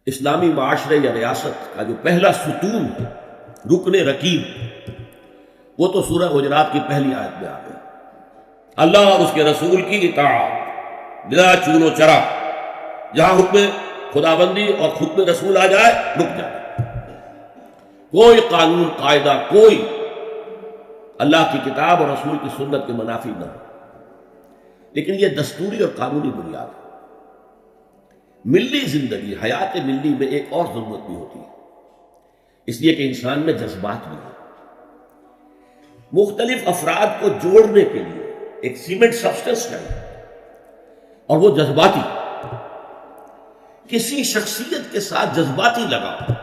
اسلامی معاشرے یا ریاست کا جو پہلا ستون ہے، رکن رکین، وہ تو سورہ حجرات کی پہلی آیت میں آ گیا۔ اللہ اور اس کے رسول کی اطاعت بلا چون و چرا، جہاں حکم خداوندی اور حکم رسول آ جائے رک جائے، کوئی قانون قاعدہ، کوئی اللہ کی کتاب اور رسول کی سنت کے منافی نہ ہو۔ لیکن یہ دستوری اور قانونی بنیاد ہے۔ ملی زندگی، حیات ملی میں ایک اور ضرورت بھی ہوتی ہے، اس لیے کہ انسان میں جذبات بھی ہیں۔ مختلف افراد کو جوڑنے کے لیے ایک سیمنٹ سبسٹنس چاہیے، اور وہ جذباتی، کسی شخصیت کے ساتھ جذباتی لگاؤ،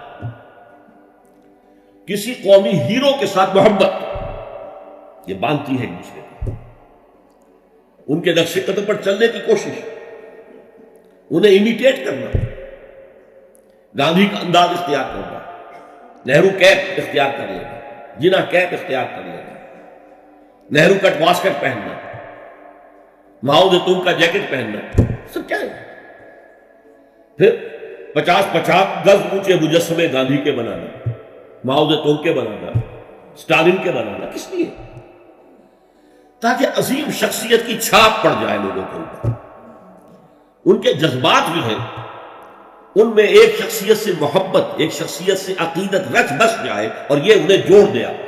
کسی قومی ہیرو کے ساتھ محبت، یہ باندھتی ہے ایک دوسرے کو، ان کے نقش قدم پر چلنے کی کوشش، انہیں امیٹیٹ کرنا، گاندھی کا انداز اختیار کرنا، نہرو کیپ اختیار کر لینا، جنا کیپ اختیار کر لینا، نہرو کٹ واسکٹ پہننا، ماؤ زیتونگ کا جیکٹ پہننا، سب کیا ہے؟ پھر 50 گز اونچے مجسمے گاندھی کے بنانا، ماؤ زیتونگ کے بنانا، اسٹالن کے بنانا، کس لیے؟ تاکہ عظیم شخصیت کی چھاپ پڑ جائے لوگوں کے اوپر۔ ان کے جذبات بھی ہیں، ان میں ایک شخصیت سے محبت، ایک شخصیت سے عقیدت رچ بس جائے اور یہ انہیں جوڑ دے آپ۔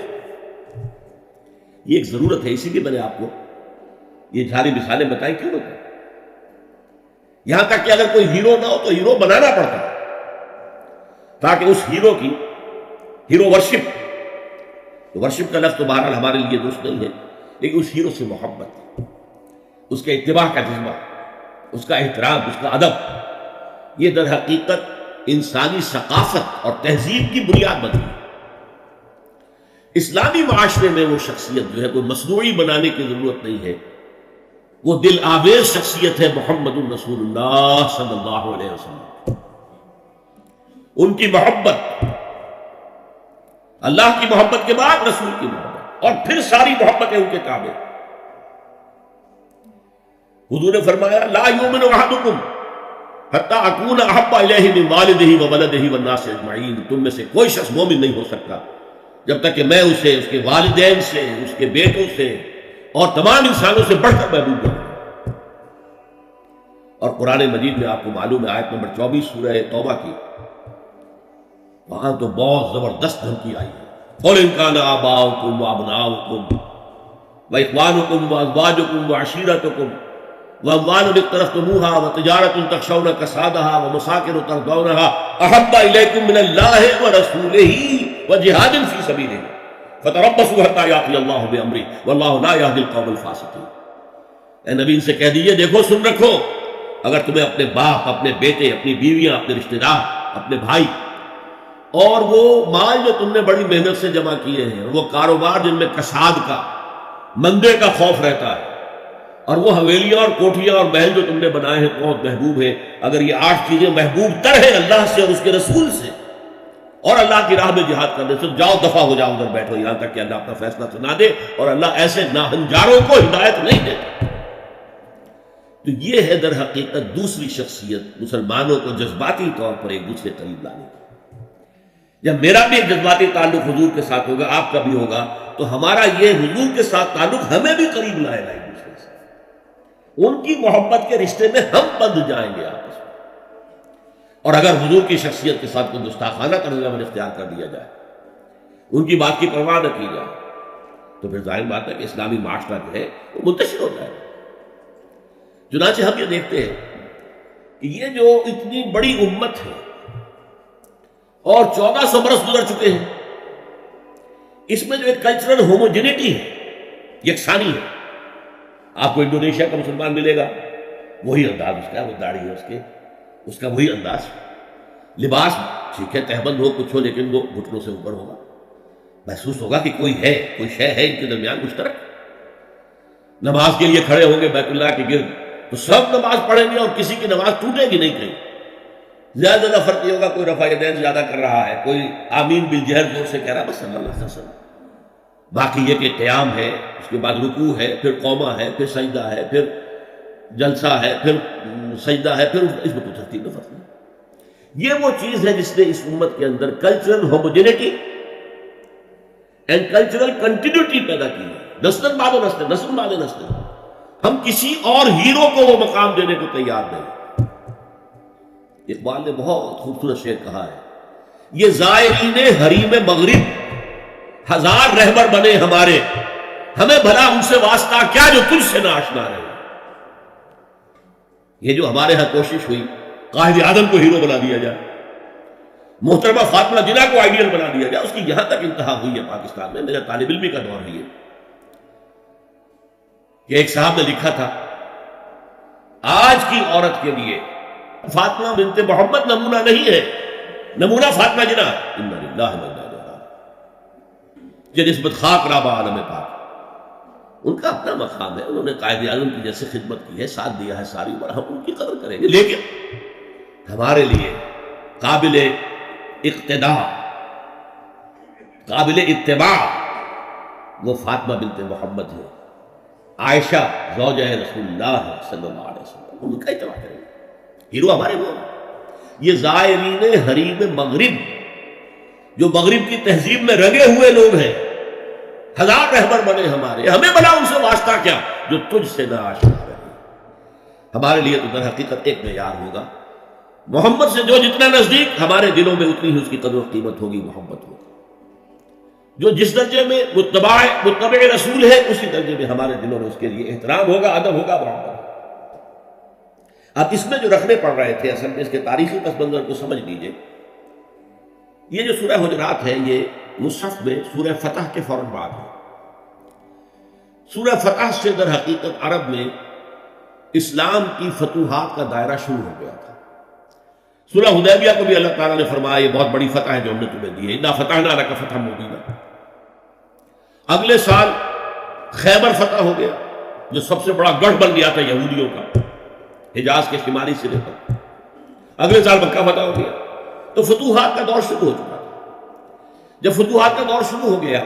یہ ایک ضرورت ہے، اسی لیے میں نے آپ کو یہ جھاری مثالیں بتائی کیوں بتائی؟ یہاں تک کہ اگر کوئی ہیرو نہ ہو تو ہیرو بنانا پڑتا ہے، تاکہ اس ہیرو کی ہیرو ورشپ کا لفظ تو بہرحال ہمارے لیے درست نہیں ہے، لیکن اس ہیرو سے محبت، اس کے اتباع کا جذبہ، اس کا احترام، اس کا ادب، یہ در حقیقت انسانی ثقافت اور تہذیب کی بنیاد بنتی ہے۔ اسلامی معاشرے میں وہ شخصیت جو ہے کوئی مصنوعی بنانے کی ضرورت نہیں ہے، وہ دل آویز شخصیت ہے محمد الرسول اللہ صلی اللہ علیہ وسلم۔ ان کی محبت، اللہ کی محبت کے بعد رسول کی محبت، اور پھر ساری محبتیں ان کے تابع۔ حضور نے فرمایا لا یؤمن احدکم حتی اکون احب الیہ من والدہ وولدہ والناس اجمعین، تم میں سے کوئی شخص مومن نہیں ہو سکتا جب تک کہ میں اسے اس کے والدین سے، اس کے بیٹوں سے اور تمام انسانوں سے بڑھ کر محبوب ہوں۔ اور قرآن مجید میں آپ کو معلوم ہے آیت نمبر 24 سورہ توبہ کی، وہاں تو بہت زبردست دھمکی آئی ہے، قل ان کان آباؤکم وابناؤکم واخوانکم وازواجکم وعشیرتکم واموال اقترفتموها وتجارۃ تخشون کسادها ومساکن ترضونها احب الیکم من اللہ ورسولہ وجہاد فی سبیلہ فتربصوا حتی یأتی اللہ بامرہ واللہ لا یہدی القوم الفاسقین۔ اے نبی ان سے کہہ دیجئے دیکھو سن رکھو، اگر تمہیں اپنے باپ، اپنے بیٹے، اپنی بیویاں، اپنے رشتہ دار، اپنے بھائی، اور وہ مال جو تم نے بڑی محنت سے جمع کیے ہیں، وہ کاروبار جن میں کساد کا، مندے کا خوف رہتا ہے، اور وہ حویلیاں اور کوٹھیاں اور محل جو تم نے بنائے ہیں بہت محبوب ہیں، اگر یہ 8 چیزیں محبوب تر ہیں اللہ سے اور اس کے رسول سے اور اللہ کی راہ میں جہاد کرنے سے، جاؤ دفع ہو جاؤ، ادھر بیٹھو یہاں تک کہ اللہ اپنا فیصلہ سنا دے، اور اللہ ایسے ناہنجاروں کو ہدایت نہیں دیتا۔ تو یہ ہے در حقیقت دوسری شخصیت مسلمانوں کو جذباتی طور پر ایک دوسرے قریب لانے کی۔ جب میرا بھی ایک جذباتی تعلق حضور کے ساتھ ہوگا، آپ کا بھی ہوگا، تو ہمارا یہ حضور کے ساتھ تعلق ہمیں بھی قریب لائے گا ایک دوسرے سے، ان کی محبت کے رشتے میں ہم بندھ جائیں گے آپس میں۔ اور اگر حضور کی شخصیت کے ساتھ کوئی گستاخانہ طرز عمل اختیار کر دیا جائے، ان کی بات کی پرواہ نہ کی جائے، تو پھر ظاہر بات ہے کہ اسلامی معاشرہ جو ہے وہ منتشر ہو جائے گا۔ چنانچہ ہم یہ دیکھتے ہیں کہ یہ جو اتنی بڑی امت ہے اور 1400 برس گزر چکے ہیں، اس میں جو ایک کلچرل ہوموجینٹی ہے، یکسانی ہے۔ آپ کو انڈونیشیا کا مسلمان ملے گا، وہی انداز اس کا، وہ داڑھی ہے اس کا وہی انداز، لباس ٹھیک ہے تہبند ہو کچھ ہو، لیکن وہ گھٹنوں سے اوپر ہوگا، محسوس ہوگا کہ کوئی ہے، کوئی شے ہے ان کے درمیان مشترک۔ نماز کے لیے کھڑے ہوں گے بیت اللہ کے گرد تو سب نماز پڑھیں گے اور کسی کی نماز ٹوٹے گی نہیں کہیں۔ زیادہ فرق یہ ہوگا کوئی رفع یدین زیادہ کر رہا ہے، کوئی آمین بالجہر زور سے کہہ رہا ہے، بس صلی اللہ علیہ وسلم۔ باقی یہ کہ قیام ہے، اس کے بعد رکوع ہے، پھر قومہ ہے، پھر سجدہ ہے، پھر جلسہ ہے، پھر سجدہ ہے، پھر اس میں کوئی ترتیب میں فرق نہیں۔ یہ وہ چیز ہے جس نے اس امت کے اندر cultural homogeneity and cultural continuity پیدا کی ہے، نسل بعد نسل، نسل بعد نسل۔ ہم کسی اور ہیرو کو وہ مقام دینے کو تیار نہیں۔ اقبال نے بہت خوبصورت شعر کہا ہے، یہ زائرین حریم مغرب ہزار رہبر بنے ہمارے، ہمیں بھلا ان سے واسطہ کیا جو تجھ سے نہ آشنا رہے۔ یہ جو ہمارے ہاں کوشش ہوئی قائد اعظم کو ہیرو بنا دیا جائے، محترمہ فاطمہ جناح کو آئیڈیل بنا دیا جائے، اس کی یہاں تک انتہا ہوئی ہے پاکستان میں۔ میرا طالب علمی کا دور ہے یہ کہ ایک صاحب نے لکھا تھا، آج کی عورت کے لیے فاطمہ بنت محمد نمونہ نہیں ہے، نمونہ فاطمہ جناح۔ انا للہ و انا الیہ راجعون۔ یہ نسبت خاک رابہ عالم پاک، ان کا اپنا مقام ہے، انہوں نے قائد اعظم کی جیسے خدمت کی ہے، ساتھ دیا ہے ساری عمر، ہم ان کی قدر کریں گے، لیکن ہمارے لیے قابل اقتداء، قابل اتباع وہ فاطمہ بنت محمد ہے، عائشہ زوجہ رسول اللہ صلی اللہ علیہ وسلم، ان کا اتباع کریں گے۔ ہیرو ہمارے وہ یہ زائرین حریم مغرب، جو مغرب کی تہذیب میں رنگے ہوئے لوگ ہیں، ہزار رہبر بنے ہمارے، ہمیں بلا ان سے واسطہ کیا جو تجھ سے نہ آشنا رہے۔ ہمارے لیے تو در حقیقت ایک معیار ہوگا، محمد سے جو جتنا نزدیک، ہمارے دلوں میں اتنی ہی اس کی قدر و قیمت ہوگی، محبت ہوگی۔ جو جس درجے میں متبع رسول ہے، اسی درجے میں ہمارے دلوں میں اس کے لیے احترام ہوگا، ادب ہوگا، محبت ہوگا۔ اب اس میں جو رکھنے پڑ رہے تھے، اصل میں اس کے تاریخی پس منظر کو سمجھ لیجئے۔ یہ جو سورہ حجرات ہے، یہ مصحف میں سورہ فتح کے فوراً بعد ہے۔ سورہ فتح سے در حقیقت عرب میں اسلام کی فتوحات کا دائرہ شروع ہو گیا تھا۔ سورہ حدیبیہ کو بھی اللہ تعالیٰ نے فرمایا یہ بہت بڑی فتح ہے جو ہم نے تمہیں دی ہے، انا فتحنا لک فتحا مبینا۔ اگلے سال خیبر فتح ہو گیا، جو سب سے بڑا گڑھ بن گیا تھا یہودیوں کا، حجاز کے شمالی سرے پر۔ اگلے سال مکہ فتح ہو گیا، تو فتوحات کا دور شروع ہو چکا تھا۔ جب فتوحات کا دور شروع ہو گیا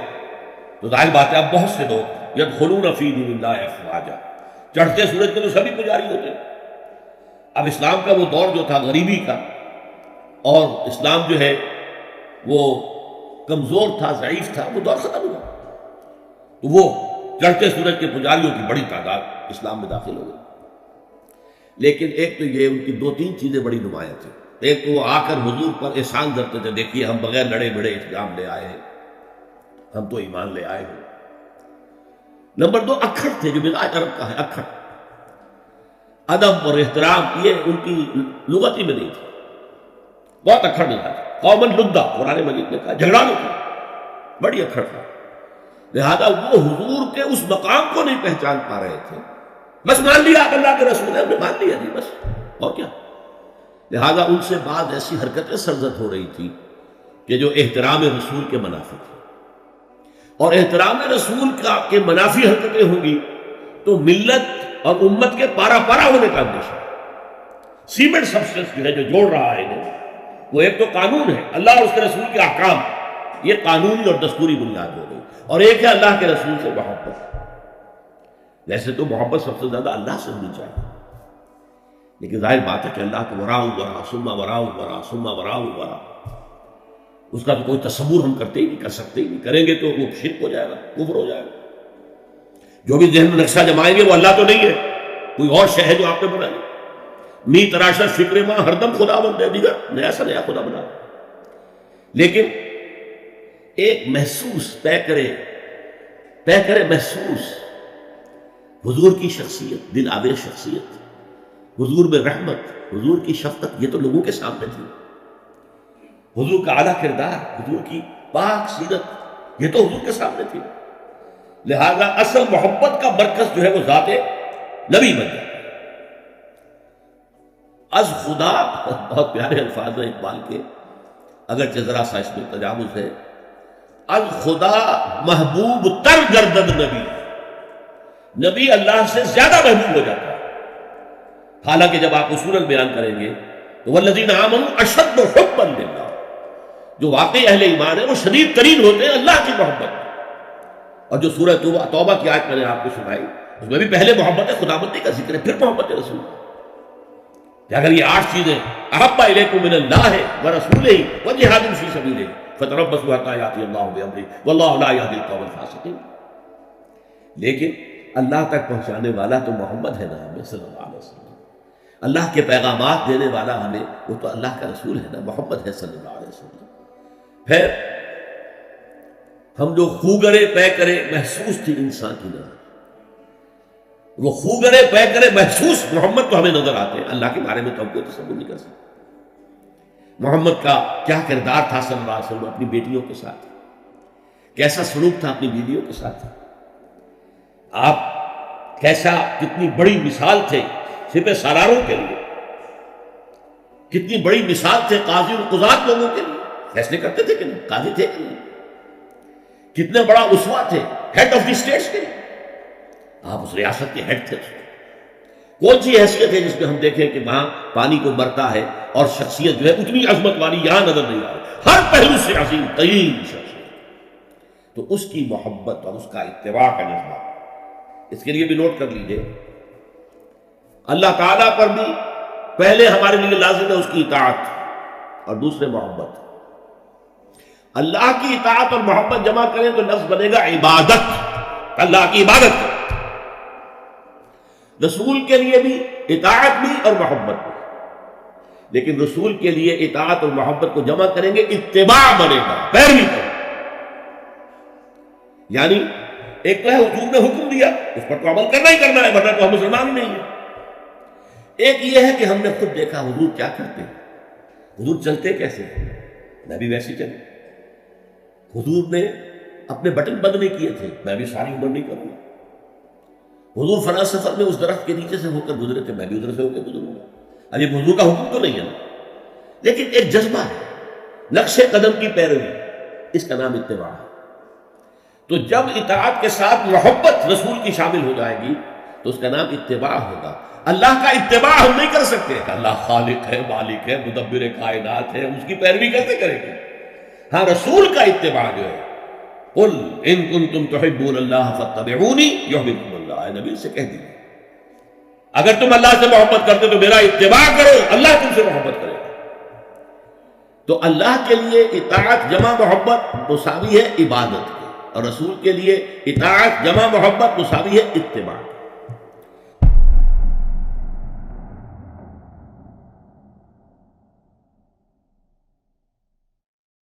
تو ظاہر بات ہے اب بہت سے لوگ یدخلون فی دین اللہ افواجا، چڑھتے سورج کے تو سبھی پجاری ہوتے۔ اب اسلام کا وہ دور جو تھا غریبی کا، اور اسلام جو ہے وہ کمزور تھا، ضعیف تھا، وہ دور ختم ہوا، تو وہ چڑھتے سورج کے پجاریوں کی بڑی تعداد اسلام میں داخل ہو گئی۔ لیکن ایک تو یہ ان کی دو تین چیزیں بڑی نمایاں تھیں۔ ایک تو وہ آ کر حضور پر احسان کرتے تھے، دیکھیے ہم بغیر لڑے بڑے اسلام لے آئے ہیں، ہم تو ایمان لے آئے ہیں۔ نمبر دو اکھڑ تھے، جو مزاج عرب کا ہے، اکھڑ، ادب اور احترام، یہ ان کی لغت ہی میں نہیں تھی، بہت اکھڑ مزاج، قومن لدہ قرآن مجید نے کہا، جھگڑا نہیں تھا، بڑی اکھڑ تھا۔ لہذا وہ حضور کے اس مقام کو نہیں پہچان پا رہے تھے، بس مان لیا کہ اللہ کے رسول ہے، ہم نے مان لیا جی بس، اور کیا۔ لہذا ان سے بعض ایسی حرکتیں سرزد ہو رہی تھی کہ جو احترام رسول کے منافی تھی، اور احترام رسول کے منافی حرکتیں ہوں گی تو ملت اور امت کے پارا پارا ہونے کا اندیشہ۔ سیمنٹ سبسٹنس جو ہے جو جوڑ رہا ہے انہیں، وہ ایک تو قانون ہے، اللہ اور اس کے رسول کے احکام، یہ قانونی اور دستوری بنیاد ہو گئی، اور ایک ہے اللہ کے رسول سے محبت۔ ویسے تو محبت سب سے زیادہ اللہ سے ہونی چاہیے، لیکن ظاہر بات ہے کہ اللہ کو وراء ورا ثم وراء ورا ثم وراء ورا، اس کا تو کوئی تصور ہم کرتے ہی نہیں، کر سکتے ہی نہیں، کریں گے تو وہ شرک ہو جائے گا، کفر ہو جائے گا۔ جو بھی ذہن میں نقشہ جمائیں گے وہ اللہ تو نہیں ہے، کوئی اور شے ہے جو آپ نے بنا لی۔ می تراشت فکر ماں ہر دم خدا بن دیگا، نیا سا نیا خدا بنا۔ لیکن ایک محسوس طے کرے محسوس حضور کی شخصیت، دل آویز شخصیت، حضور میں رحمت، حضور کی شفقت، یہ تو لوگوں کے سامنے تھی۔ حضور کا اعلیٰ کردار، حضور کی پاک سیرت، یہ تو حضور کے سامنے تھی۔ لہذا اصل محبت کا مرکز جو ہے وہ ذات نبی بن جاتا ہے۔ از خدا، بہت پیارے الفاظ ہیں اقبال کے، اگرچہ ذرا سا اس میں تجاوز ہے، از خدا محبوب تر گردد نبی، نبی اللہ سے زیادہ محبوب ہو جاتا ہے۔ حالانکہ جب آپ اصولاً بیان کریں گے تو والذین آمنوا اشد حبا للہ، جو واقعی اہل ایمان ہیں وہ شدید ترین ہوتے ہیں اللہ کی محبت میں۔ اور جو سورہ توبہ کی آیت میں نے آپ کو سنائی، اس میں بھی پہلے محبت خداوندی کا ذکر ہے، پھر محبت رسول۔ کہ اگر یہ 8 چیزیں احب الیکم من اللہ ورسولہ وجہاد فی سبیلہ فتربصوا حتی یأتی اللہ بامرہ واللہ لا یہدی القوم الفاسقین. لیکن اللہ تک پہنچانے والا تو محمد ہے نا ہمیں صلی اللہ علیہ وسلم. اللہ کے پیغامات دینے والا ہمیں وہ تو اللہ کا رسول ہے نا، محمد ہے صلی اللہ علیہ وسلم. پھر ہم جو خوگرے پے کرے محسوس تھی انسان کی نظر، وہ خوگرے پے کرے محسوس محمد تو ہمیں نظر آتے ہیں. اللہ کے بارے میں تو ہم کوئی تصور نہیں کر سکتے. محمد کا کیا کردار تھا صلی اللہ علیہ وسلم اپنی بیٹیوں کے ساتھ، کیسا سلوک تھا اپنی بیویوں کے ساتھ، آپ کیسا کتنی بڑی مثال تھے سپہ سالاروں کے لیے، کتنی بڑی مثال تھے قاضی اور قضات لوگوں کے لیے، فیصلے کرتے تھے کہ نہیں، قاضی تھے کہ نہیں، کتنے بڑا اسوہ تھے ہیڈ آف دی اسٹیٹس کے لیے. آپ اس ریاست کے ہیڈ تھے. کون سی حیثیت ہے جس میں ہم دیکھیں کہ وہاں پانی کو مرتا ہے اور شخصیت جو ہے اتنی عظمت والی یہاں نظر نہیں آ رہی، ہر پہلو سے عظیم ترین شخصیت. تو اس کی محبت اور اس کا اتباع کا جذبہ، اس کے لیے بھی نوٹ کر لیجئے، اللہ تعالیٰ پر بھی پہلے ہمارے لیے لازم ہے اس کی اطاعت اور دوسرے محبت. اللہ کی اطاعت اور محبت جمع کریں تو لفظ بنے گا عبادت، اللہ کی عبادت. رسول کے لیے بھی اطاعت بھی اور محبت بھی، لیکن رسول کے لیے اطاعت اور محبت کو جمع کریں گے اتباع بنے گا، پیروی کریں. یعنی ایک تو ہے حضور نے حکم دیا، اس پر تو عمل کرنا ہی کرنا ہے ورنہ تو ہم مسلمان ہی نہیں ہیں. ایک یہ ہے کہ ہم نے خود دیکھا حضور کیا کرتے ہیں، حضور چلتے کیسے ہیں، میں بھی ویسے چلوں. حضور نے اپنے بٹن بند نہیں کیے تھے، میں بھی ساری عمر نہیں کروں گا. حضور فلاں سفر میں اس درخت کے نیچے سے ہو کر گزرے تھے، میں بھی ادھر سے ہو کے گزروں گا. اب یہ حضور کا حکم تو نہیں ہے نا، لیکن ایک جذبہ ہے، نقش قدم کی پیروی، اس کا نام اتباع ہے. تو جب اطاعت کے ساتھ محبت رسول کی شامل ہو جائے گی تو اس کا نام اتباع ہوگا. اللہ کا اتباع ہم نہیں کر سکتے کہ اللہ خالق ہے، مالک ہے، مدبر کائنات ہے، ہم اس کی پیروی کیسے کریں گے. ہاں رسول کا اتباع جو ہے، قل ان کنتم تحبون اللہ فاتبعونی یحببکم اللہ، اے نبی سے کہہ دیجیے اگر تم اللہ سے محبت کرتے تو میرا اتباع کرو، اللہ تم سے محبت کرے گا. تو اللہ کے لیے اطاعت جمع محبت مساوی ہے عبادت کے، اور رسول کے لیے اطاعت جمع محبت مساوی ہے اتباع.